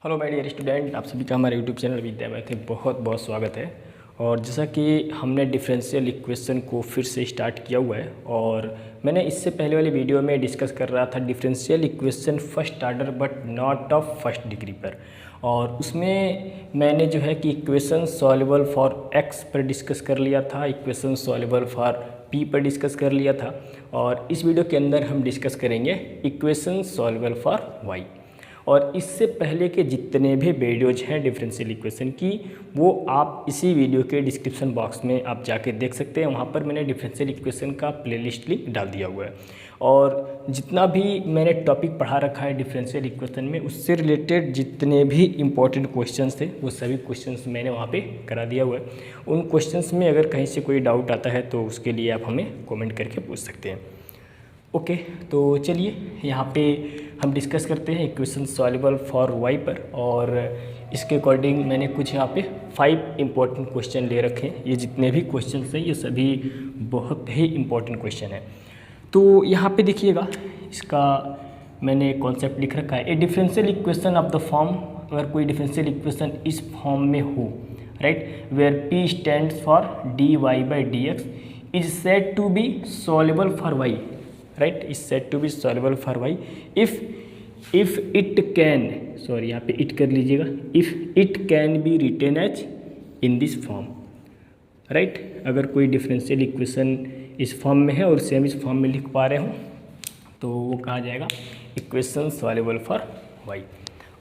Hello my dear student, आप सभी का हमारे यूट्यूब चैनल विद्या मैथ में बहुत बहुत स्वागत है। और जैसा कि हमने डिफरेंशियल इक्वेशन को फिर से स्टार्ट किया हुआ है और मैंने इससे पहले वाली वीडियो में डिस्कस कर रहा था differential equation first order but not of first degree पर। और उसमें मैंने जो है कि इक्वेशन सॉल्युबल फॉर एक्स पर डिस्कस कर लिया था, इक्वेशन सॉल्युबल फॉर पी पर डिस्कस कर लिया था। और इस वीडियो के अंदर हम डिस्कस करेंगे इक्वेशन सॉल्युबल फॉर वाई। और इससे पहले के जितने भी वीडियोज हैं डिफरेंशियल इक्वेशन की, वो आप इसी वीडियो के डिस्क्रिप्शन बॉक्स में आप जाके देख सकते हैं। वहाँ पर मैंने डिफरेंशियल इक्वेशन का प्लेलिस्ट लिंक डाल दिया हुआ है। और जितना भी मैंने टॉपिक पढ़ा रखा है डिफरेंशियल इक्वेशन में, उससे रिलेटेड जितने भी इम्पोर्टेंट क्वेश्चंस थे वो सभी क्वेश्चंस मैंने वहाँ पे करा दिया हुआ है। उन क्वेश्चंस में अगर कहीं से कोई डाउट आता है तो उसके लिए आप हमें कमेंट करके पूछ सकते हैं। ओके, तो चलिए यहाँ पे हम डिस्कस करते हैं इक्वेशन सॉल्युबल फॉर वाई पर। और इसके अकॉर्डिंग मैंने कुछ यहाँ पे 5 इम्पोर्टेंट क्वेश्चन ले रखे हैं। ये जितने भी क्वेश्चन हैं ये सभी बहुत ही इम्पोर्टेंट क्वेश्चन हैं। तो यहाँ पे देखिएगा, इसका मैंने कॉन्सेप्ट लिख रखा है। A differential equation of the form, अगर कोई डिफरेंशियल इक्वेशन इस फॉर्म में हो, right, where p stands for d y by d x is said to be soluble for y, right, is said to be soluble for y if it can, sorry यहाँ पे it कर लीजिएगा, if it can be written as in this form, right। अगर कोई differential equation इस form में है और सेम इस फॉर्म में लिख पा रहे हो तो वो कहा जाएगा equation soluble for y।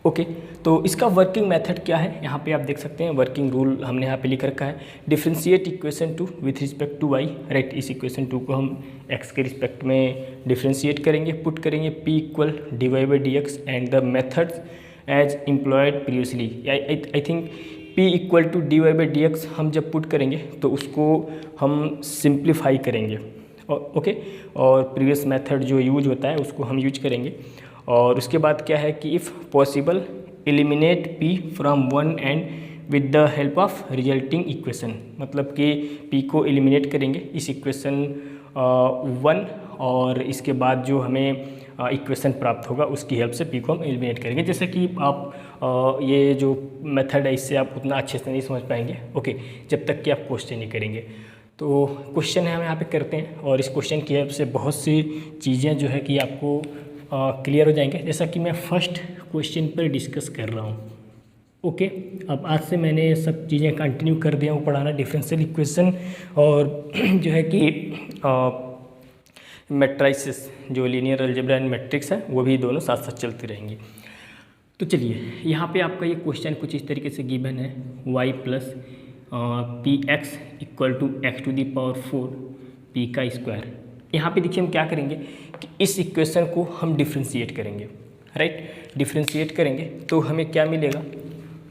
Okay, तो इसका वर्किंग मेथड क्या है, यहाँ पे आप देख सकते हैं। वर्किंग रूल हमने यहाँ पे लिख रखा है, differentiate equation to with respect to y, right. इस इक्वेशन 2 को हम x के रिस्पेक्ट में डिफरेंशिएट करेंगे, पुट करेंगे p equal d y by d x and the methods as employed previously. I think p equal to d y by d x हम जब put करेंगे तो उसको हम सिंप्लीफाई करेंगे, ओके। और प्रीवियस मेथड जो यूज होता है उसको हम यूज करेंगे। और उसके बाद क्या है कि if possible eliminate p from one and with the help of resulting equation, मतलब कि p को एलिमिनेट करेंगे इस इक्वेशन 1 और इसके बाद जो हमें इक्वेशन प्राप्त होगा उसकी हेल्प से p को हम एलिमिनेट करेंगे। जैसे कि आप ये जो मेथड है इससे आप उतना अच्छे से नहीं समझ पाएंगे, ओके, जब तक कि आप क्वेश्चन नहीं करेंगे। तो क्वेश्चन है हम यहाँ पे करते हैं और इस क्वेश्चन की हेल्प से बहुत सी चीज़ें जो है कि आपको क्लियर हो जाएंगे। जैसा कि मैं फर्स्ट क्वेश्चन पर डिस्कस कर रहा हूँ, ओके। अब आज से मैंने सब चीज़ें कंटिन्यू कर दिया हूँ पढ़ाना डिफरेंशियल इक्वेशन, और जो है कि मैट्रिसेस जो लीनियर अलजेब्रा एंड मैट्रिक्स है वो भी दोनों साथ साथ चलती रहेंगी। तो चलिए यहाँ पे आपका ये क्वेश्चन कुछ इस तरीके से गिवन है, y plus p x equal to x to the power 4 p का स्क्वायर। यहाँ पे देखिए हम क्या करेंगे कि इस इक्वेशन को हम डिफ्रेंशिएट करेंगे, राइट। डिफ्रेंशिएट करेंगे तो हमें क्या मिलेगा,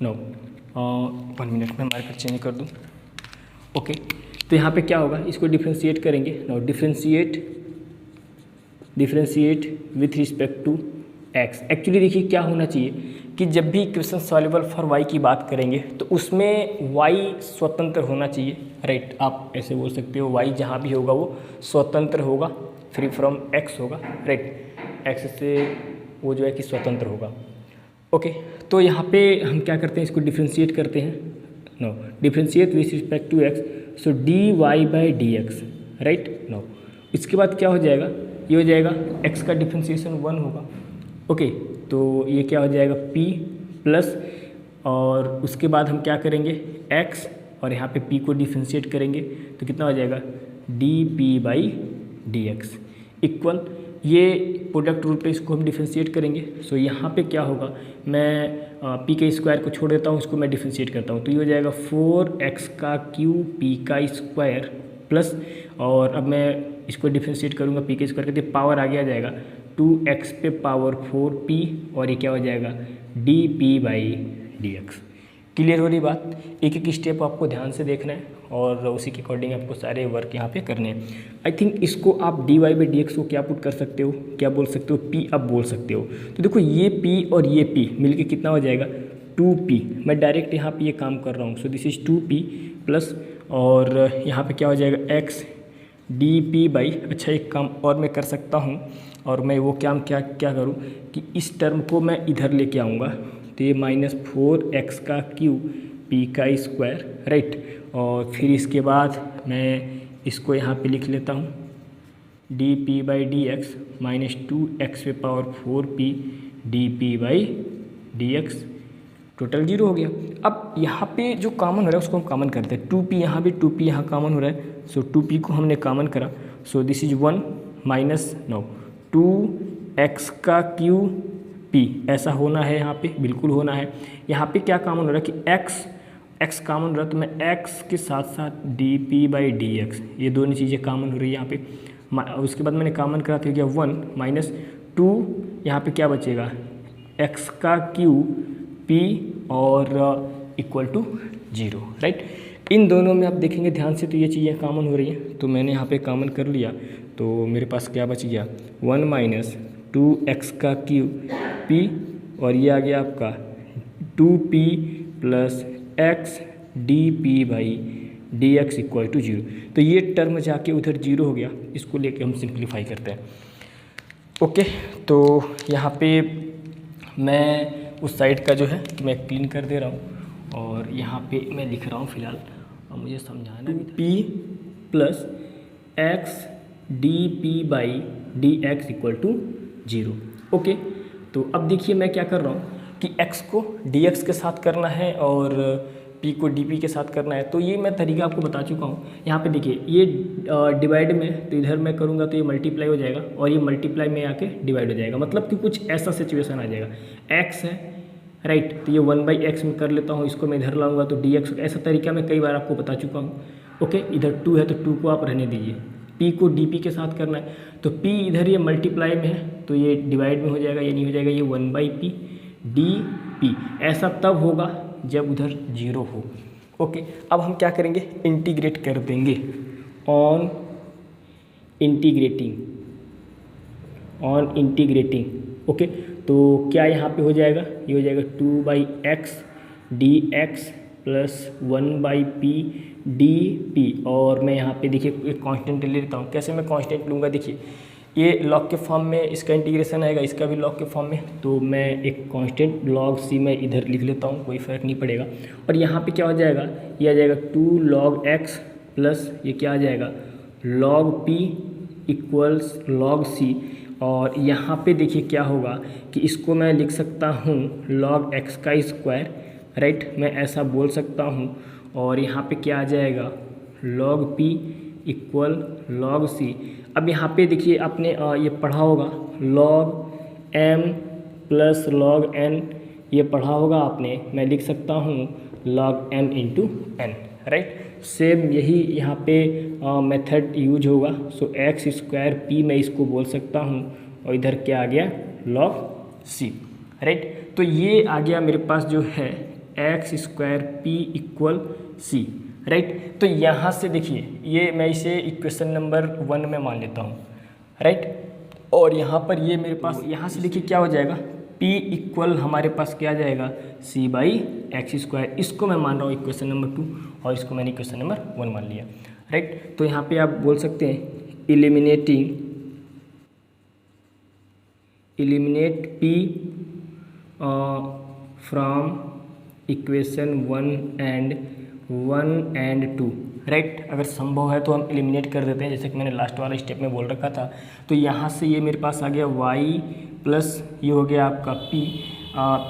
1 मिनट में मार्कर चेंज कर दूँ, ओके। तो यहाँ पे क्या होगा, इसको डिफ्रेंशिएट करेंगे। Differentiate with respect to x. Actually देखिए क्या होना चाहिए कि जब भी इक्वेशन सॉल्युबल फॉर वाई की बात करेंगे तो उसमें वाई स्वतंत्र होना चाहिए, राइट। आप ऐसे बोल सकते हो वाई जहाँ भी होगा वो स्वतंत्र होगा, फ्री फ्रॉम एक्स होगा, राइट। एक्स से वो जो है कि स्वतंत्र होगा, ओके। तो यहाँ पे हम क्या करते हैं, इसको डिफ्रेंशिएट करते हैं। Differentiate with respect to x, so d y by d x, right. इसके बाद क्या हो जाएगा, ये हो जाएगा एक्स का डिफ्रेंशिएशन 1 होगा, ओके। तो ये क्या हो जाएगा p प्लस, और उसके बाद हम क्या करेंगे x और यहाँ पे p को डिफ्रेंशिएट करेंगे तो कितना हो जाएगा dp by d x equal, ये प्रोडक्ट रूल पे इसको हम डिफ्रेंशिएट करेंगे। सो यहाँ पे क्या होगा, मैं p के स्क्वायर को छोड़ देता हूँ, इसको मैं डिफ्रेंशिएट करता हूँ तो ये हो जाएगा 4x का क्यूब p का स्क्वायर प्लस, और अब मैं इसको डिफ्रेंशिएट करूँगा p के स्क्वायर करते पावर आगे आ जाएगा 2x पे पावर 4p, और ये क्या हो जाएगा dp by d x. Clear हो रही बात। एक एक स्टेप आपको ध्यान से देखना है और उसी के अकॉर्डिंग आपको सारे वर्क यहाँ पे करने हैं। आई थिंक इसको आप dy बाई डी एक्स को क्या पुट कर सकते हो, क्या बोल सकते हो, p आप बोल सकते हो। तो देखो ये p और ये p मिलके कितना हो जाएगा 2p। मैं डायरेक्ट यहाँ पे ये काम कर रहा हूँ, so this is 2p plus, और यहाँ पे क्या हो जाएगा x dp बाई, अच्छा एक काम और मैं कर सकता हूँ, और मैं वो क्या करूँ कि इस टर्म को मैं इधर लेके आऊँगा तो ये -4x का क्यूब p का स्क्वायर, राइट। और फिर इसके बाद मैं इसको यहाँ पे लिख लेता हूँ dp/dx -2x⁴p dp/dx, टोटल 0 हो गया। अब यहाँ पे जो कॉमन हो रहा है उसको हम कॉमन करते हैं। 2p यहाँ भी 2p यहाँ कॉमन हो रहा है, सो 2p को हमने कॉमन करा, so this is 1 minus 2x का क्यूब p, ऐसा होना है यहाँ पे, बिल्कुल होना है। यहाँ पे क्या कॉमन हो रहा है कि x कॉमन हो रहा है, तो मैं x के साथ साथ dp/dx, ये दोनों चीज़ें कॉमन हो रही है यहाँ पे। उसके बाद मैंने कॉमन करा तो क्या 1 माइनस 2, यहाँ पे क्या बचेगा x का क्यूब p और इक्वल टू 0, राइट। इन दोनों में आप देखेंगे ध्यान से तो ये चीज़ें कॉमन हो रही हैं, तो मैंने यहाँ पे कॉमन कर लिया, तो मेरे पास क्या बच गया 1 माइनस 2x का क्यूब p, और ये आ गया आपका 2p plus x dp/dx equal to 0। तो ये टर्म जाके उधर 0 हो गया, इसको लेके हम सिंप्लीफाई करते हैं। ओके, तो यहाँ पे मैं उस साइड का जो है मैं क्लीन कर दे रहा हूँ, और यहाँ पे मैं लिख रहा हूँ फिलहाल, और मुझे समझाना भी p plus x dp/dx equal to 0। Okay, तो अब देखिए मैं क्या कर रहा हूँ कि x को dx के साथ करना है और p को dp के साथ करना है, तो ये मैं तरीका आपको बता चुका हूँ। यहाँ पे देखिए ये डिवाइड में, तो इधर मैं करूँगा तो ये मल्टीप्लाई हो जाएगा, और ये मल्टीप्लाई में आके डिवाइड हो जाएगा, मतलब कि कुछ ऐसा सिचुएशन आ जाएगा। x है, राइट, तो ये 1/x में कर लेता हूँ, इसको मैं इधर लाऊंगा तो dx, ऐसा तरीका मैं कई बार आपको बता चुका हूँ। ओके, इधर 2 है तो 2 को आप रहने दीजिए, p को dp के साथ करना है, तो p इधर ये मल्टीप्लाई में है तो ये डिवाइड में हो जाएगा, ये नहीं हो जाएगा, ये 1/p dp, ऐसा तब होगा जब उधर 0 हो। ओके, अब हम क्या करेंगे, इंटीग्रेट कर देंगे ऑन इंटीग्रेटिंग। ओके, तो क्या यहाँ पे हो जाएगा, ये हो जाएगा 2/x dx plus 1/p dp, और मैं यहाँ पे देखिए एक कांस्टेंट ले लेता हूँ। कैसे मैं कांस्टेंट लूँगा, देखिए ये लॉग के फॉर्म में इसका इंटीग्रेशन आएगा, इसका भी लॉग के फॉर्म में, तो मैं एक कांस्टेंट log c में इधर लिख लेता हूँ, कोई फ़र्क नहीं पड़ेगा। और यहाँ पे क्या हो जाएगा, ये आ जाएगा 2 log x प्लस ये क्या आ जाएगा log p equals log c, और यहाँ पे देखिए क्या होगा कि इसको मैं लिख सकता हूँ log x का स्क्वायर, राइट, मैं ऐसा बोल सकता हूँ। और यहाँ पे क्या आ जाएगा log p equal log c। अब यहाँ पे देखिए आपने ये पढ़ा होगा log m plus log n, ये पढ़ा होगा आपने, मैं लिख सकता हूँ log m into n, right. Same यही यहाँ पे मेथड यूज होगा, सो x स्क्वायर p मैं इसको बोल सकता हूँ, और इधर क्या आ गया log c, राइट। तो ये आ गया मेरे पास जो है x square p equal c, right. तो यहाँ से देखिए ये मैं इसे इक्वेशन नंबर 1 में मान लेता हूँ, राइट। और यहाँ पर ये मेरे पास, यहाँ से देखिए क्या हो जाएगा, p इक्वल हमारे पास क्या आ जाएगा c/x स्क्वायर, इसको मैं मान रहा हूँ इक्वेशन नंबर 2, और इसको मैंने इक्वेशन नंबर 1 मान लिया, राइट। तो यहाँ पे आप बोल सकते हैं eliminate p from equation 1 and 2, right. अगर संभव है तो हम एलिमिनेट कर देते हैं, जैसे कि मैंने लास्ट वाला स्टेप में बोल रखा था। तो यहाँ से ये मेरे पास आ गया y प्लस ये हो गया आपका p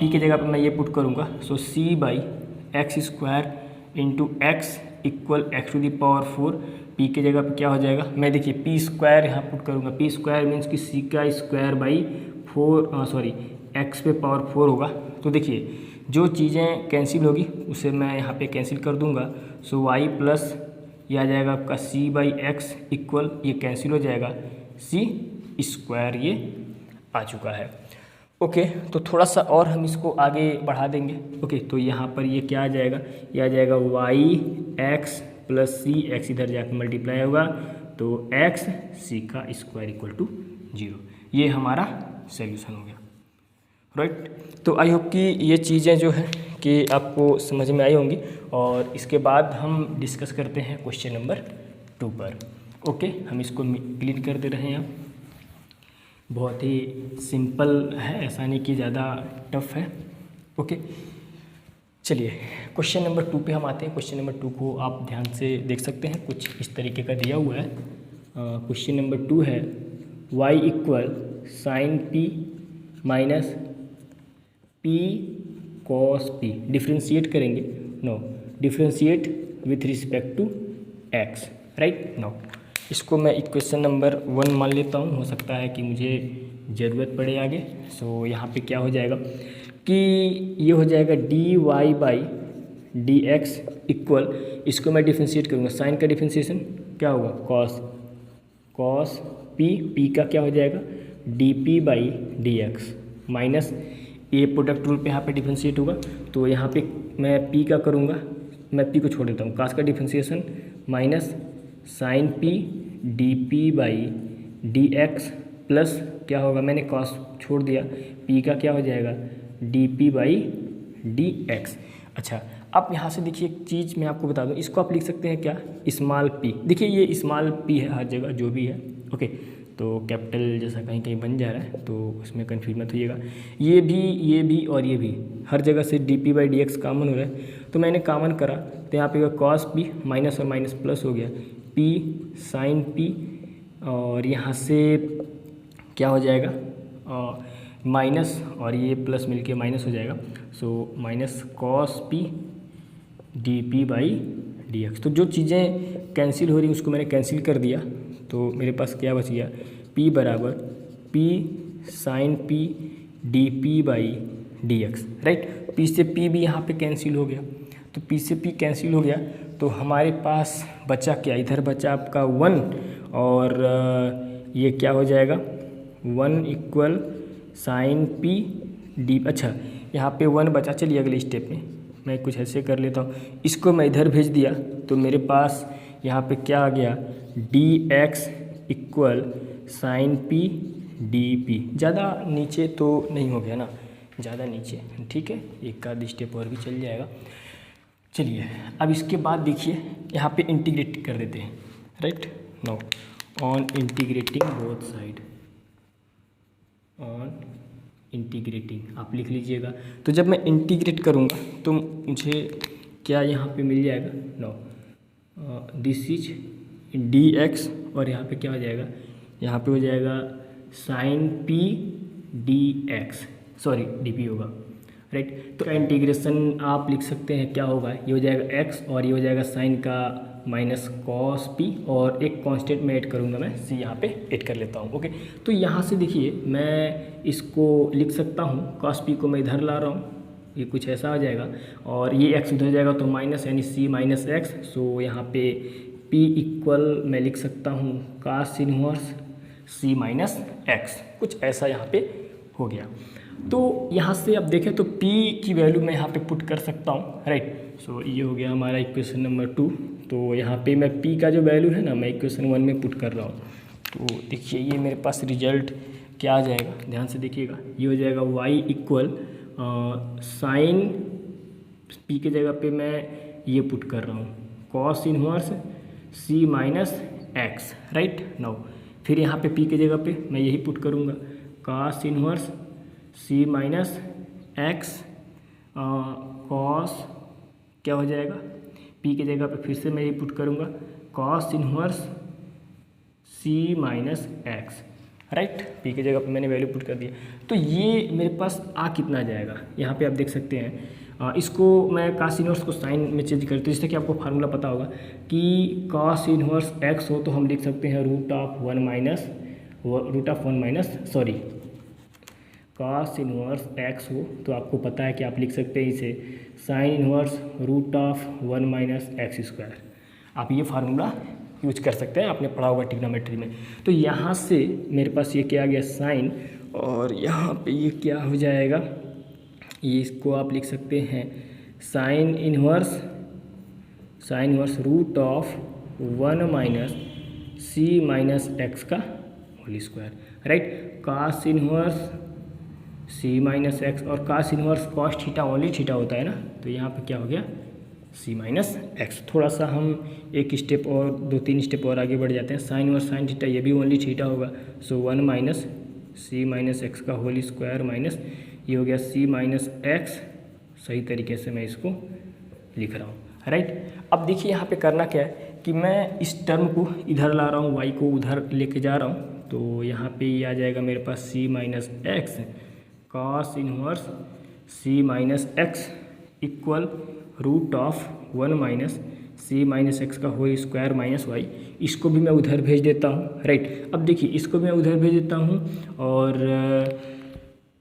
की जगह पर मैं ये पुट करूँगा, so c/x square into x equal x to the power 4, p की जगह पर क्या हो जाएगा, मैं देखिए p स्क्वायर यहाँ पुट करूँगा, p स्क्वायर मीन्स कि c का स्क्वायर बाई 4 x पे पावर 4 होगा। तो देखिए जो चीज़ें कैंसिल होगी उसे मैं यहाँ पे कैंसिल कर दूँगा, सो y प्लस ये आ जाएगा आपका c/x इक्वल, ये कैंसिल हो जाएगा, c स्क्वायर ये आ चुका है। ओके, तो थोड़ा सा और हम इसको आगे बढ़ा देंगे। ओके, तो यहाँ पर ये क्या आ जाएगा, ये आ जाएगा y(x प्लस c), x इधर जाकर मल्टीप्लाई होगा, तो x c का स्क्वायर इक्वल टू 0, ये हमारा सॉल्यूशन हो गया, राइट। तो आई होप कि ये चीज़ें जो है कि आपको समझ में आई होंगी, और इसके बाद हम डिस्कस करते हैं क्वेश्चन नंबर 2 पर। ओके, हम इसको क्लीन कर दे रहे हैं। बहुत ही सिंपल है, ऐसा नहीं कि ज़्यादा टफ है। ओके, चलिए क्वेश्चन नंबर 2 पे हम आते हैं। क्वेश्चन नंबर 2 को आप ध्यान से देख सकते हैं, कुछ इस तरीके का दिया हुआ है। क्वेश्चन नंबर 2 है y equal sine p minus p cos p. Differentiate करेंगे, no, differentiate with respect to x, right. No, इसको मैं इक्वेशन नंबर 1 मान लेता हूँ, हो सकता है कि मुझे ज़रूरत पड़े आगे। सो यहाँ पे क्या हो जाएगा कि ये हो जाएगा dy by d x equal, इसको मैं डिफ्रेंशिएट करूँगा, साइन का डिफ्रेंशिएशन क्या होगा, कॉस पी का क्या हो जाएगा D p by d x minus ये प्रोडक्ट रूल पे यहाँ पे डिफ्रेंशिएट होगा। तो यहाँ पे मैं पी का करूँगा, मैं पी को छोड़ देता हूँ, कास का differentiation minus sine p d p by d x plus क्या होगा, मैंने कॉस छोड़ दिया, पी का क्या हो जाएगा D p by d x. अच्छा, अब यहाँ से देखिए एक चीज़ मैं आपको बता दूँ, इसको आप लिख सकते हैं क्या, स्मॉल पी। देखिए ये स्मॉल पी है हर जगह जो भी है, ओके। तो कैपिटल जैसा कहीं कहीं बन जा रहा है तो उसमें कन्फ्यूज मत होइएगा। ये भी और ये भी हर जगह से D p by d x common हो रहा है, तो मैंने कॉमन करा तो यहाँ पे कॉस पी माइनस और माइनस प्लस हो गया, पी साइन पी, और यहाँ से क्या हो जाएगा माइनस और ये प्लस मिलके माइनस हो जाएगा। So minus cos P d p by d x. तो जो चीज़ें कैंसिल हो रही उसको मैंने कैंसिल कर दिया, तो मेरे पास क्या बच गया, p बराबर p sine p d p by d x, right. p से p भी यहाँ पे कैंसिल हो गया, तो p से p कैंसिल हो गया, तो हमारे पास बचा क्या, इधर बचा आपका 1 और ये क्या हो जाएगा 1 इक्वल साइन p डी। अच्छा, यहाँ पे 1 बचा, चलिए अगले स्टेप में मैं कुछ ऐसे कर लेता हूँ, इसको मैं इधर भेज दिया तो मेरे पास यहाँ पे क्या आ गया d x equal sine p d p. ज़्यादा नीचे तो नहीं हो गया ना, ज़्यादा नीचे, ठीक है, एक आध स्टेप और भी चल जाएगा। चलिए अब इसके बाद देखिए यहाँ पे इंटीग्रेट कर देते हैं, right. Now, on integrating both side, on integrating आप लिख लीजिएगा। तो जब मैं इंटीग्रेट करूँगा तो मुझे क्या यहाँ पे मिल जाएगा, now, this is d x और यहाँ पे क्या हो जाएगा, यहाँ पे हो जाएगा sine p d x, sorry d p होगा, राइट। तो इंटीग्रेशन आप लिख सकते हैं क्या होगा, ये हो जाएगा एक्स और ये हो जाएगा साइन का माइनस कॉस पी, और एक कांस्टेंट में ऐड करूँगा, मैं सी यहाँ पे ऐड कर लेता हूँ, ओके। तो यहाँ से देखिए मैं इसको लिख सकता हूँ, कॉस पी को मैं इधर ला रहा हूँ, ये कुछ ऐसा हो जाएगा, और ये एक्स इधर जाएगा तो माइनस, यानी सी माइनस एक्स। सो यहाँ पे पी इक्वल मैं लिख सकता हूँ कास इनवर्स सी माइनस एक्स, कुछ ऐसा यहाँ पे हो गया। तो यहाँ से अब देखें तो p की वैल्यू मैं यहाँ पे पुट कर सकता हूँ, राइट। सो ये हो गया हमारा इक्वेशन नंबर 2। तो यहाँ पे मैं p का जो वैल्यू है ना मैं इक्वेशन 1 में पुट कर रहा हूँ। तो देखिए ये मेरे पास रिजल्ट क्या आ जाएगा, ध्यान से देखिएगा, ये हो जाएगा y इक्वल साइन p के जगह पे मैं ये पुट कर रहा हूँ cos inverse c minus x, right. Now फिर यहाँ पे p के जगह पे मैं यही पुट करूँगा cos inverse c minus x cos क्या हो जाएगा, p के जगह पे फिर से मैं ये पुट करूँगा cos inverse c minus x, right. p की जगह पे मैंने वैल्यू पुट कर दिया। तो ये मेरे पास आ कितना जाएगा, यहाँ पे आप देख सकते हैं। इसको मैं कॉस इनवर्स को साइन में चेंज करते हैं, जिससे कि आपको फार्मूला पता होगा कि कॉस इनवर्स एक्स हो तो हम लिख सकते हैं root of one minus sorry cos inverse x हो तो आपको पता है कि आप लिख सकते हैं इसे sine inverse root of 1 minus x square. आप ये फार्मूला यूज कर सकते हैं, आपने पढ़ा होगा ट्रिग्नोमेट्री में। तो यहाँ से मेरे पास ये क्या आ गया साइन, और यहाँ पे ये क्या हो जाएगा, ये इसको आप लिख सकते हैं sine inverse root of 1 minus c minus x का whole square, right. Cos inverse c minus x, और cos inverse cos theta only theta होता है ना, तो यहाँ पे क्या हो गया सी माइनस एक्स। थोड़ा सा हम एक स्टेप और 2-3 स्टेप और आगे बढ़ जाते हैं, साइन इनवर्स साइन थीटा ये भी ओनली थीटा होगा। सो 1 माइनस सी माइनस एक्स का होल स्क्वायर माइनस ये हो गया सी माइनस एक्स सही तरीके से मैं इसको लिख रहा हूँ, राइट। अब देखिए यहाँ पे करना क्या है कि मैं इस टर्म को इधर ला रहा हूँ, y को उधर लेके जा रहा हूँ, तो यहाँ पे ये आ जाएगा मेरे पास c minus x cos inverse c minus x equal root of 1 minus c minus x का होल स्क्वायर माइनस वाई। इसको भी मैं उधर भेज देता हूँ, राइट। अब देखिए इसको भी मैं उधर भेज देता हूँ और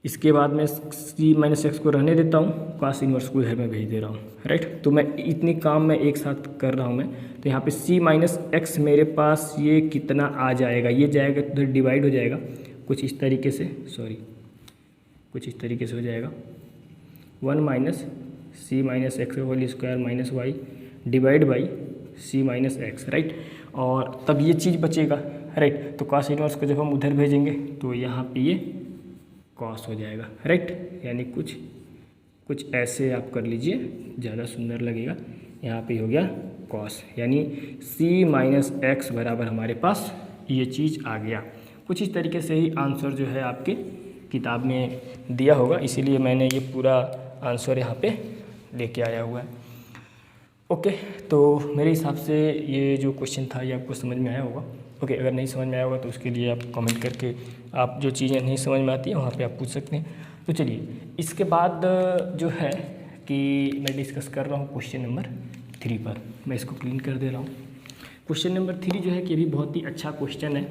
इसके बाद में c माइनस एक्स को रहने देता हूँ, कॉस इनवर्स को इधर मैं भेज दे रहा हूँ, राइट। तो मैं इतनी काम मैं एक साथ कर रहा हूँ मैं। तो यहाँ पे c माइनस एक्स मेरे पास ये कितना आ जाएगा, ये जाएगा तो उधर डिवाइड हो जाएगा कुछ इस तरीके से, कुछ इस तरीके से हो जाएगा 1 माइनस c माइनस एक्स का whole square minus y divide by c minus x, right. और तब ये चीज़ बचेगा, राइट। तो कॉस इनवर्स को जब हम उधर भेजेंगे तो यहाँ पे ये कॉस हो जाएगा, राइट। यानी कुछ ऐसे आप कर लीजिए, ज़्यादा सुंदर लगेगा। यहाँ पे हो गया कॉस, यानी c माइनस एक्स बराबर हमारे पास ये चीज़ आ गया। कुछ इस तरीके से ही आंसर जो है आपके किताब में दिया होगा, इसीलिए मैंने ये पूरा आंसर यहाँ पे लेके आया हुआ है। ओके, तो मेरे हिसाब से ये जो क्वेश्चन था ये आपको समझ में आया होगा। ओके, अगर नहीं समझ में आया होगा तो उसके लिए आप कमेंट करके आप जो चीज़ें नहीं समझ में आती हैं वहाँ पे आप पूछ सकते हैं। तो चलिए, इसके बाद जो है कि मैं डिस्कस कर रहा हूँ क्वेश्चन नंबर 3 पर। मैं इसको क्लीन कर दे रहा हूँ। क्वेश्चन नंबर 3 जो है कि अभी बहुत ही अच्छा क्वेश्चन है।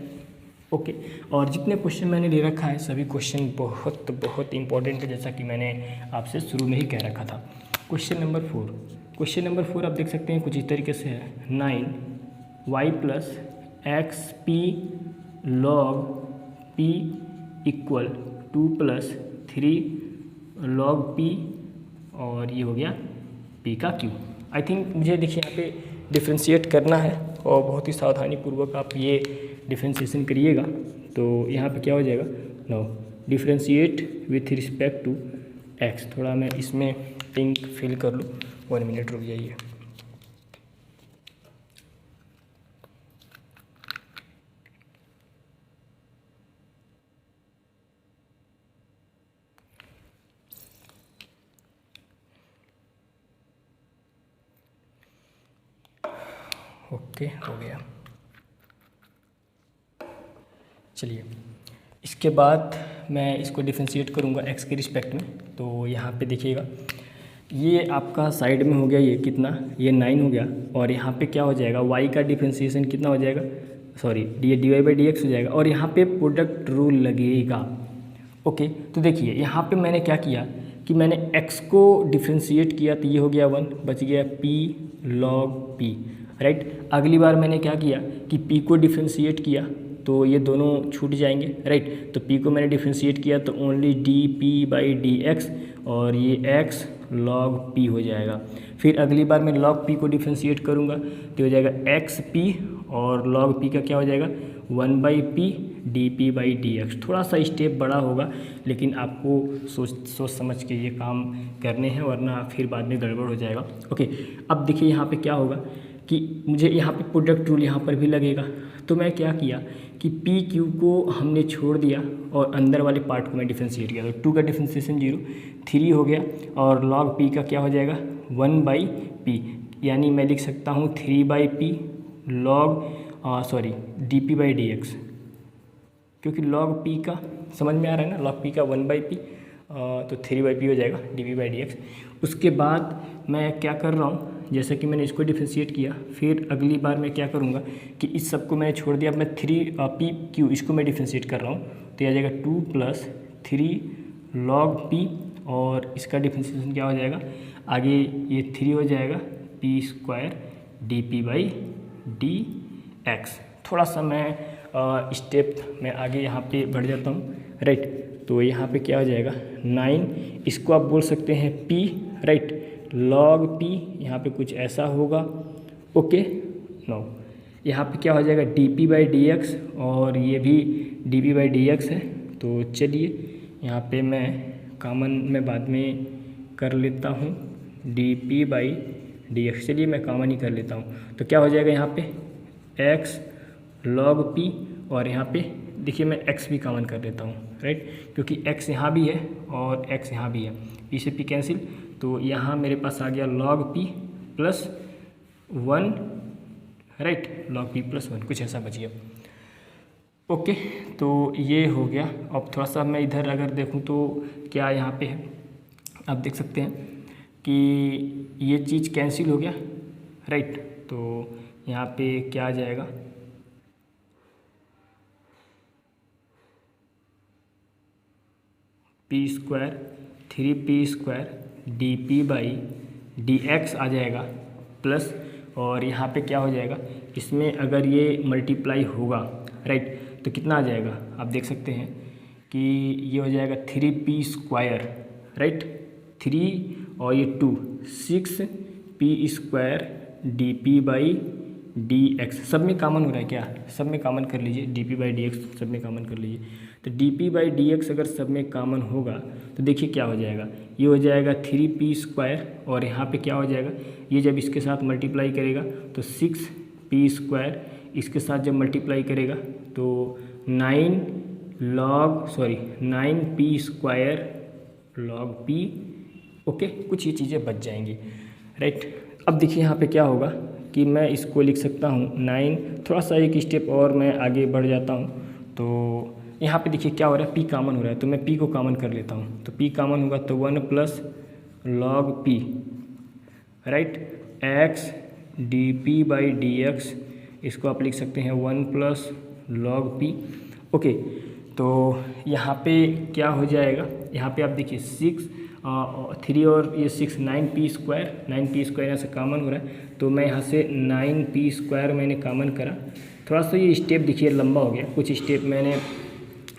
ओके, और जितने क्वेश्चन मैंने ले रखा है सभी क्वेश्चन बहुत बहुत इंपॉर्टेंट है, जैसा कि मैंने आपसे शुरू में ही कह रखा था। क्वेश्चन नंबर 4 आप देख सकते हैं कुछ इस तरीके से है, 9y plus x P log P equal 2 plus 3 log P, और ये हो गया p का q। आई थिंक मुझे देखिए यहाँ पे डिफ्रेंशिएट करना है और बहुत ही सावधानीपूर्वक आप ये डिफ्रेंशिएशन करिएगा। तो यहाँ पे क्या हो जाएगा, now differentiate with respect to x। थोड़ा मैं इसमें पिंक फिल कर लूँ, 1 मिनट रुक जाइए। ओके, हो गया। चलिए, इसके बाद मैं इसको डिफ्रेंशिएट करूँगा x के रिस्पेक्ट में। तो यहाँ पे देखिएगा ये आपका साइड में हो गया, ये कितना, ये 9 हो गया, और यहाँ पे क्या हो जाएगा, y का डिफ्रेंशिएशन कितना हो जाएगा, d y by d x हो जाएगा, और यहाँ पे प्रोडक्ट रूल लगेगा। ओके, तो देखिए यहाँ पे मैंने क्या किया कि मैंने x को डिफ्रेंशिएट किया तो ये हो गया 1, बच गया p log p, राइट। अगली बार मैंने क्या किया कि p को डिफ्रेंशिएट किया तो ये दोनों छूट जाएंगे, राइट। तो p को मैंने डिफ्रेंशिएट किया तो only D p by d x, और ये x log p हो जाएगा। फिर अगली बार मैं log p को डिफ्रेंशिएट करूँगा तो हो जाएगा एक्स पी, और log p का क्या हो जाएगा 1 by P d p by d x. थोड़ा सा स्टेप बड़ा होगा, लेकिन आपको सोच समझ के ये काम करने हैं, वरना फिर बाद में गड़बड़ हो जाएगा। ओके, अब देखिए यहाँ पे क्या होगा कि मुझे यहाँ पे प्रोडक्ट रूल यहाँ पर भी लगेगा। तो मैं क्या किया कि पी क्यू को हमने छोड़ दिया और अंदर वाले पार्ट को मैं डिफ्रेंशिएट किया, तो 2 का डिफ्रेंशिएशन 0, 3 हो गया, और log p का क्या हो जाएगा 1 बाई पी, यानी मैं लिख सकता हूँ 3 by P log D p by d x, क्योंकि log p का समझ में आ रहा है ना, log p का 1 बाई पी, तो 3 बाई पी हो जाएगा D p by d x. उसके बाद मैं क्या कर रहा हूँ, जैसे कि मैंने इसको डिफ्रेंशिएट किया, फिर अगली बार मैं क्या करूँगा कि इस सब को मैंने छोड़ दिया, अब मैं 3 पी क्यू इसको मैं डिफ्रेंशिएट कर रहा हूँ, तो यह आ जाएगा 2 प्लस 3 log p, और इसका डिफ्रेंशिएशन क्या हो जाएगा, आगे ये 3 हो जाएगा P square D p by d x. थोड़ा सा मैं स्टेप में आगे यहाँ पे बढ़ जाता हूँ, राइट। तो यहाँ पे क्या हो जाएगा 9, इसको आप बोल सकते हैं p, राइट, log p, यहाँ पे कुछ ऐसा होगा। ओके, नो यहाँ पे क्या हो जाएगा D p by d x, और ये भी D p by d x है। तो चलिए यहाँ पे मैं कॉमन में बाद में कर लेता हूँ D p by d x, चलिए मैं कॉमन ही कर लेता हूँ। तो क्या हो जाएगा यहाँ पे x log p, और यहाँ पे देखिए मैं x भी कॉमन कर लेता हूँ, राइट, क्योंकि x यहाँ भी है और x यहाँ भी है, p से p कैंसिल, तो यहाँ मेरे पास आ गया log p plus 1, right, log p plus 1 कुछ ऐसा बच गया। ओके, तो ये हो गया। अब थोड़ा सा मैं इधर अगर देखूँ तो क्या यहाँ पे है, आप देख सकते हैं कि ये चीज़ कैंसिल हो गया, राइट। तो यहाँ पे क्या आ जाएगा, पी स्क्वायर 3p² dp/dx आ जाएगा प्लस, और यहाँ पे क्या हो जाएगा, इसमें अगर ये मल्टीप्लाई होगा, राइट, तो कितना आ जाएगा, आप देख सकते हैं कि ये हो जाएगा 3p², राइट, 3 और ये 2 6p² dp/dx। सब में कॉमन हो रहा है क्या, सब में कॉमन कर लीजिए, dp/dx सब में कॉमन कर लीजिए। तो dp/dx अगर सब में कॉमन होगा तो देखिए क्या हो जाएगा, ये हो जाएगा 3p² और यहाँ पे क्या हो जाएगा, ये जब इसके साथ मल्टीप्लाई करेगा तो 6p², इसके साथ जब मल्टीप्लाई करेगा तो 9p² log p। ओके, कुछ ये चीज़ें बच जाएंगी, राइट। अब देखिए यहाँ पे क्या होगा कि मैं इसको लिख सकता हूँ 9, थोड़ा सा एक स्टेप और मैं आगे बढ़ जाता हूँ। तो यहाँ पे देखिए क्या हो रहा है, p कॉमन हो रहा है, तो मैं p को कॉमन कर लेता हूँ। तो p कॉमन होगा तो 1 plus log p, right, x dp/dx, इसको आप लिख सकते हैं 1 प्लस log p। ओके, तो यहाँ पे क्या हो जाएगा, यहाँ पे आप देखिए 3 और ये 6 9p² यहाँ से कॉमन हो रहा है, तो मैं यहाँ से 9p² मैंने कॉमन करा। थोड़ा सा ये स्टेप देखिए लंबा हो गया, कुछ स्टेप मैंने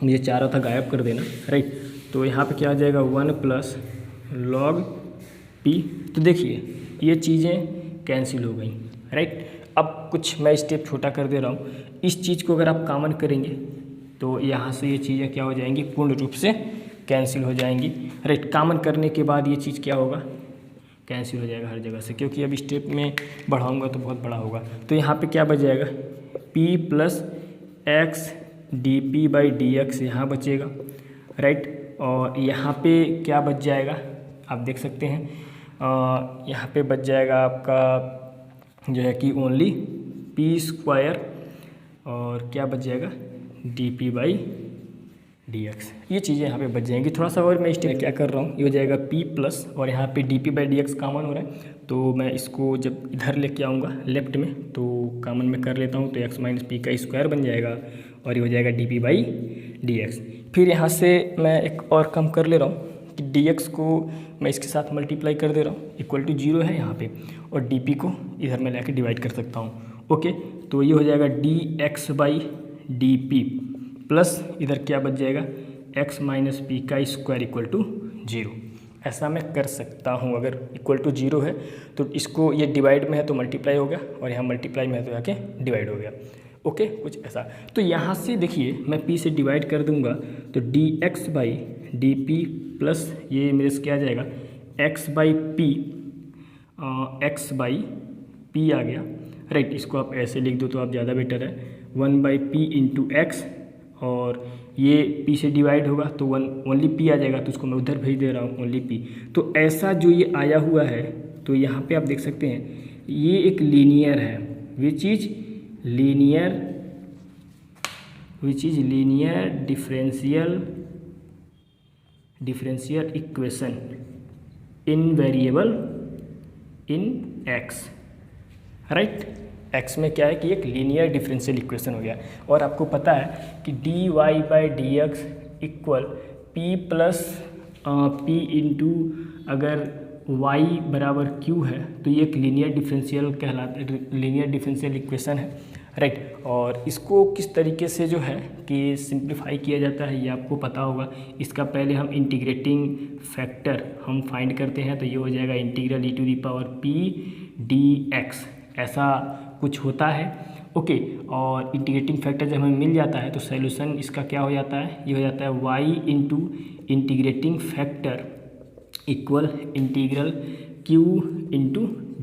मुझे चाह रहा था गायब कर देना, राइट। तो यहाँ पे क्या आ जाएगा 1 प्लस log p। तो देखिए ये चीज़ें कैंसिल हो गई, राइट। अब कुछ मैं स्टेप छोटा कर दे रहा हूँ, इस चीज़ को अगर आप कॉमन करेंगे तो यहाँ से ये चीज़ें क्या हो जाएंगी, पूर्ण रूप से कैंसिल हो जाएंगी, राइट। कॉमन करने के बाद ये चीज़ क्या होगा, कैंसिल हो जाएगा हर जगह से, क्योंकि अब स्टेप में बढ़ाऊंगा तो बहुत बड़ा होगा। तो यहाँ पे क्या बच जाएगा, p प्लस x dp/dx यहाँ बचेगा, राइट। और यहाँ पे क्या बच जाएगा, आप देख सकते हैं यहाँ पे बच जाएगा आपका जो है कि ओनली p² और क्या बच जाएगा dp/dx। ये चीज़ें यहाँ पे बच जाएंगी। थोड़ा सा और मैं स्टेप क्या कर रहा हूँ, ये हो जाएगा p प्लस और यहाँ पे dp/dx कॉमन हो रहा है, तो मैं इसको जब इधर लेके आऊँगा लेफ्ट में तो कॉमन में कर लेता हूँ, तो x - p का स्क्वायर बन जाएगा और ये हो जाएगा dp/dx। फिर यहाँ से मैं एक और कम कर ले रहा हूँ कि dx को मैं इसके साथ मल्टीप्लाई कर दे रहा हूँ, इक्वल टू 0 है यहाँ पे, और dp को इधर में लेके डिवाइड कर सकता हूँ। ओके, तो ये हो जाएगा dx/dp प्लस इधर क्या बच जाएगा x - p का स्क्वायर इक्वल टू 0। ऐसा मैं कर सकता हूँ, अगर इक्वल टू 0 है तो इसको, ये डिवाइड में है तो मल्टीप्लाई हो गया और यहाँ मल्टीप्लाई में है तो जाके डिवाइड हो गया। ओके, कुछ ऐसा। तो यहाँ से देखिए मैं p से डिवाइड कर दूंगा तो dx/dp प्लस ये मेरे से क्या आ जाएगा x/p आ गया, राइट। इसको आप ऐसे लिख दो तो आप ज़्यादा बेटर है, 1/p इंटू x, और ये p से डिवाइड होगा तो ओनली p आ जाएगा, तो उसको मैं उधर भेज दे रहा हूँ ओनली p। तो ऐसा जो ये आया हुआ है, तो यहाँ पे आप देख सकते हैं ये एक लीनियर है, which is linear differential equation in variable in x, right. x में क्या है कि एक लीनियर डिफरेंशियल इक्वेशन हो गया, और आपको पता है कि dy/dx equal p plus p into अगर y बराबर q है तो ये एक लीनियर डिफरेंशियल इक्वेशन है, राइट। और इसको किस तरीके से जो है कि सिंप्लीफाई किया जाता है ये आपको पता होगा। इसका पहले हम इंटीग्रेटिंग फैक्टर हम फाइंड करते हैं, तो ये हो जाएगा इंटीग्रल e⁻p dx, ऐसा कुछ होता है। ओके, और इंटीग्रेटिंग फैक्टर जब हमें मिल जाता है तो सॉल्यूशन इसका क्या हो जाता है, ये हो जाता है y into integrating factor equal integral q into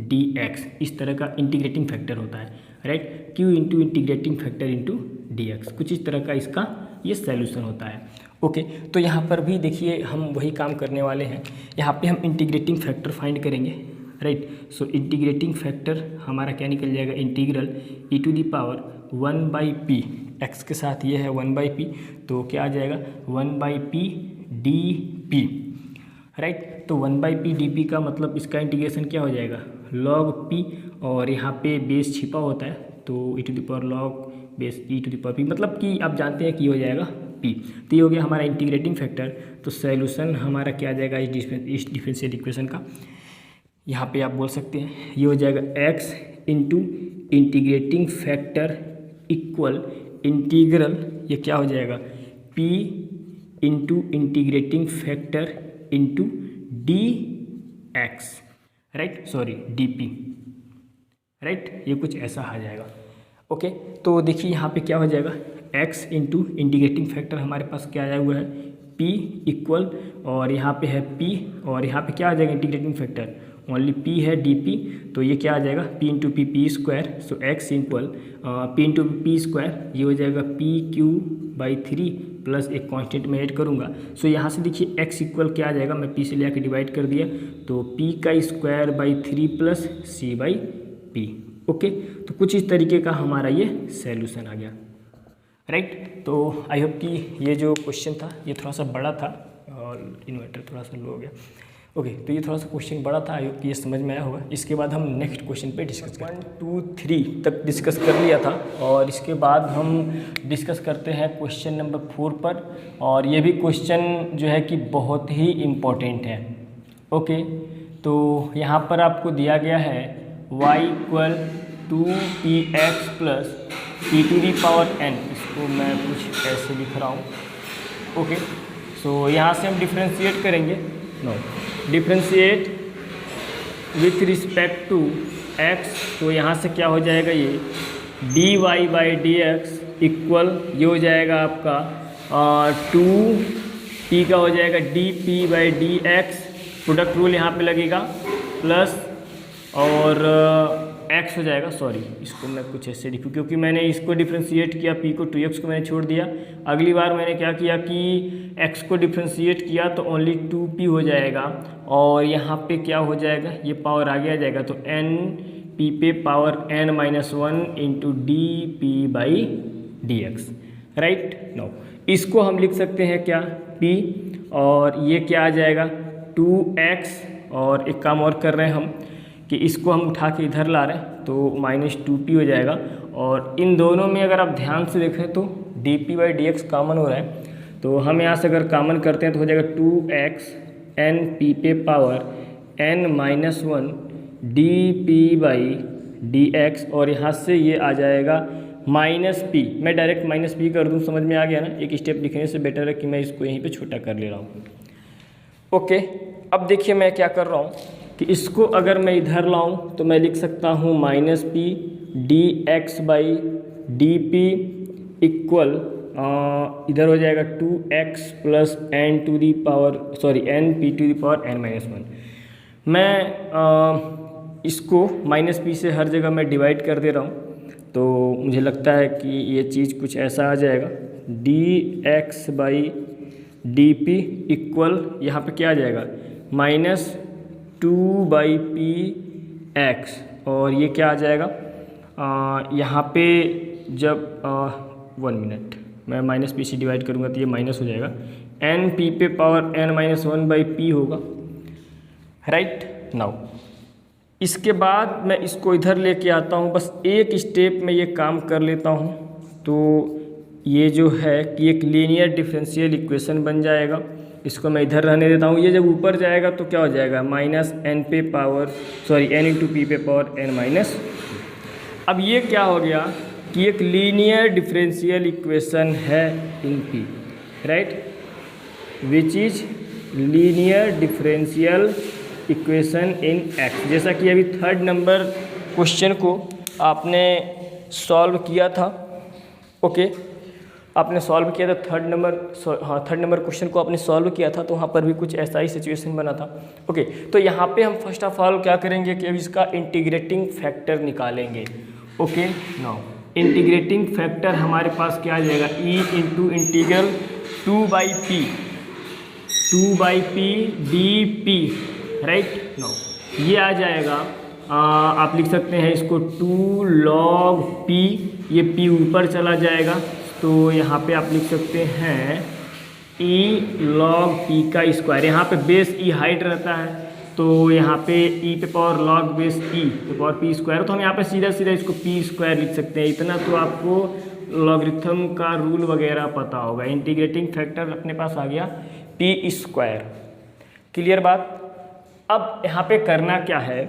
dx, इस तरह का इंटीग्रेटिंग फैक्टर होता है, right. q into integrating factor into dx, कुछ इस तरह का इसका ये सॉल्यूशन होता है। ओके, तो यहाँ पर भी देखिए हम वही काम करने वाले हैं। यहाँ पे हम इंटीग्रेटिंग फैक्टर फाइंड करेंगे, राइट। सो इंटीग्रेटिंग फैक्टर हमारा क्या निकल जाएगा, इंटीग्रल e⁻1/p, x के साथ ये है 1/p, तो क्या आ जाएगा 1/p dp, राइट। तो 1/p dp का मतलब इसका इंटीग्रेशन क्या हो जाएगा, log p, और यहाँ पे बेस छिपा होता है तो e⁻log बेस e⁻p, मतलब कि आप जानते हैं कि हो जाएगा p। तो ये हो गया हमारा इंटीग्रेटिंग फैक्टर। तो सॉल्यूशन हमारा क्या आ जाएगा इस डिफरेंशियल इक्वेशन का, यहाँ पे आप बोल सकते हैं ये हो जाएगा x into integrating factor equal integral, ये क्या हो जाएगा p into integrating factor into dx, right, sorry dp, right, ये कुछ ऐसा आ जाएगा। ओके, तो देखिए यहाँ पे क्या हो जाएगा, x इंटू इंटीग्रेटिंग फैक्टर हमारे पास क्या आया हुआ है p इक्वल, और यहाँ पे है p, और यहाँ पे क्या आ जाएगा इंटीग्रेटिंग फैक्टर ओनली p है dp, तो ये क्या आ जाएगा p इंटू p स्क्वायर, सो x equal p into p square, ये हो जाएगा pq/3 प्लस एक कांस्टेंट में ऐड करूँगा। सो यहाँ से देखिए x इक्वल क्या आ जाएगा, मैं p से ले आके डिवाइड कर दिया, तो p का square by 3 plus c/p। Okay, तो कुछ इस तरीके का हमारा ये सॉल्यूशन आ गया, राइट। तो आई होप कि ये जो क्वेश्चन था ये थोड़ा सा बड़ा था और इन्वर्टर थोड़ा सा लो हो गया। ओके, तो ये थोड़ा सा क्वेश्चन बड़ा था, आई होप कि ये समझ में आया होगा। इसके बाद हम नेक्स्ट क्वेश्चन पे डिस्कस करें। 1 2 3 तक डिस्कस कर लिया था, और इसके बाद हम डिस्कस करते हैं क्वेश्चन नंबर 4 पर, और ये भी क्वेश्चन जो है कि बहुत ही इम्पोर्टेंट है। ओके, तो यहाँ पर आपको दिया गया है y equal 2px plus p⁴n, इसको मैं कुछ ऐसे लिख रहा हूँ। ओके, सो यहाँ से हम डिफ्रेंशिएट करेंगे, differentiate with respect to x, तो यहाँ से क्या हो जाएगा ये dy/dx इक्वल, ये हो जाएगा आपका 2p का हो जाएगा dp/dx, प्रोडक्ट रूल यहाँ पे लगेगा, प्लस और x हो जाएगा, सॉरी इसको मैं कुछ ऐसे लिखूँ क्योंकि मैंने इसको डिफ्रेंशिएट किया, p को 2x को मैंने छोड़ दिया। अगली बार मैंने क्या किया कि x को डिफ्रेंशिएट किया तो ओनली 2p हो जाएगा, और यहाँ पे क्या हो जाएगा, ये पावर आगे आ जाएगा, तो n p पे power n-1 into dp/dx, right. No, इसको हम लिख सकते हैं क्या p, और ये क्या आ जाएगा 2x, और एक काम और कर रहे हैं हम कि इसको हम उठा के इधर ला रहे हैं तो -2p हो जाएगा, और इन दोनों में अगर आप ध्यान से देखें तो dp/dx कॉमन हो रहा है, तो हम यहाँ से अगर कॉमन करते हैं तो हो जाएगा 2x np पे पावर n-1 dp/dx, और यहाँ से ये आ जाएगा -p, मैं डायरेक्ट -p कर दूँ, समझ में आ गया ना, एक स्टेप लिखने से बेटर है कि मैं इसको यहीं पे छोटा कर ले रहा हूँ। ओके, अब देखिए मैं क्या कर रहा हूँ कि इसको अगर मैं इधर लाऊं तो मैं लिख सकता हूँ -p dx/dp इक्वल, इधर हो जाएगा 2x प्लस np⁻n-1। मैं इसको -p से हर जगह मैं डिवाइड कर दे रहा हूँ, तो मुझे लगता है कि ये चीज़ कुछ ऐसा आ जाएगा dx/dp इक्वल, यहाँ पे क्या आ जाएगा -2/px, और ये क्या आ जाएगा यहाँ पे जब 1 मिनट मैं -p से डिवाइड करूँगा तो ये माइनस हो जाएगा, np पे पावर n-1/p होगा, राइट। नाउ इसके बाद मैं इसको इधर लेके आता हूँ, बस एक स्टेप में ये काम कर लेता हूँ, तो ये जो है कि एक लीनियर डिफरेंशियल इक्वेशन बन जाएगा। इसको मैं इधर रहने देता हूँ, ये जब ऊपर जाएगा तो क्या हो जाएगा n पे पावर n इंटू p पे पावर n-। अब ये क्या हो गया कि एक लीनियर डिफरेंशियल इक्वेशन है इन p, right, which is linear differential equation in x। जैसा कि अभी 3rd नंबर क्वेश्चन को आपने सॉल्व किया था, ओके, आपने सॉल्व किया था 3rd नंबर क्वेश्चन को आपने सॉल्व किया था, तो वहाँ पर भी कुछ ऐसा ही सिचुएशन बना था। ओके, तो यहाँ पे हम फर्स्ट ऑफ ऑल क्या करेंगे कि अब इसका इंटीग्रेटिंग फैक्टर निकालेंगे। ओके, नाउ इंटीग्रेटिंग फैक्टर हमारे पास क्या आ जाएगा, e into integral 2/p dp, right. Now ये आ जाएगा, आप लिख सकते हैं इसको 2 log p, ये p ऊपर चला जाएगा तो यहाँ पे आप लिख सकते हैं e log p का स्क्वायर। यहाँ पे बेस e हाइट रहता है तो यहाँ पे e पे पावर log बेस e पे पावर p स्क्वायर, तो हम यहाँ पे सीधा सीधा इसको p स्क्वायर लिख सकते हैं। इतना तो आपको लॉगरिथम का रूल वगैरह पता होगा। इंटीग्रेटिंग फैक्टर अपने पास आ गया p स्क्वायर। क्लियर बात। अब यहाँ पे करना क्या है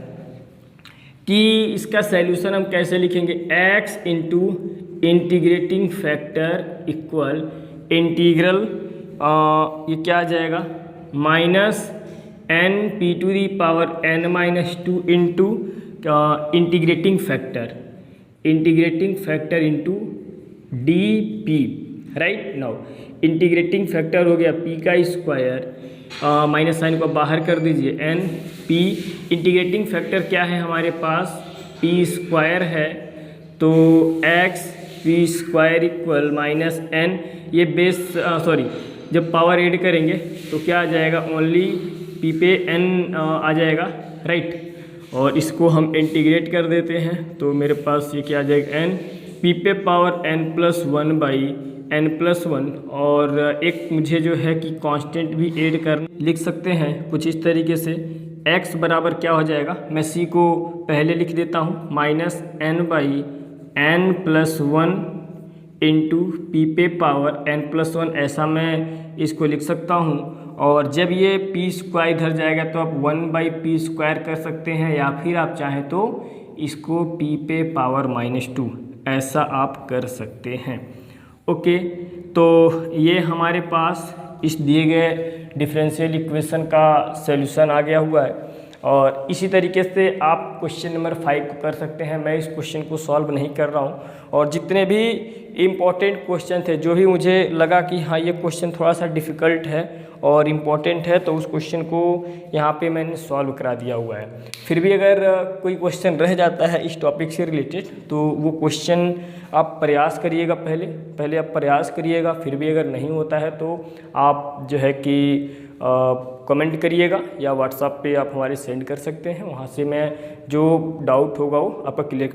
कि इसका सैल्यूशन हम कैसे लिखेंगे, x into integrating factor equal integral, ये क्या आ जाएगा, minus n p to the power n minus 2 into integrating factor into d p, right. Now integrating factor हो गया p का स्क्वायर, माइनस साइन को बाहर कर दीजिए, n p, इंटीग्रेटिंग फैक्टर क्या है हमारे पास, p स्क्वायर है तो x p square equal minus n, ये बेस सॉरी जब पावर ऐड करेंगे तो क्या आ जाएगा, ओनली p पे n आ जाएगा, राइट। और इसको हम इंटीग्रेट कर देते हैं तो मेरे पास ये क्या आ जाएगा, n p पे पावर n+1/n+1, और एक मुझे जो है कि कांस्टेंट भी ऐड कर लिख सकते हैं कुछ इस तरीके से। x बराबर क्या हो जाएगा, मैं c को पहले लिख देता हूँ, -n/n+1 इंटू पी पे पावर n+1, ऐसा मैं इसको लिख सकता हूँ। और जब ये p स्क्वायर इधर जाएगा तो आप 1/p स्क्वायर कर सकते हैं, या फिर आप चाहें तो इसको p पे पावर -2 ऐसा आप कर सकते हैं। ओके, तो ये हमारे पास इस दिए गए डिफरेंशियल इक्वेशन का सॉल्यूशन आ गया हुआ है। और इसी तरीके से आप क्वेश्चन नंबर 5 को कर सकते हैं। मैं इस क्वेश्चन को सॉल्व नहीं कर रहा हूँ, और जितने भी इम्पॉर्टेंट क्वेश्चन थे, जो भी मुझे लगा कि हाँ ये क्वेश्चन थोड़ा सा डिफ़िकल्ट है और इम्पॉर्टेंट है, तो उस क्वेश्चन को यहाँ पे मैंने सॉल्व करा दिया हुआ है। फिर भी अगर कोई क्वेश्चन रह जाता है इस टॉपिक से रिलेटेड तो वो क्वेश्चन आप प्रयास करिएगा, पहले आप प्रयास करिएगा। फिर भी अगर नहीं होता है तो आप जो है कि कमेंट करिएगा, या व्हाट्सएप पे आप हमारे सेंड कर सकते हैं। वहाँ से मैं जो डाउट होगा वो आपका क्लियर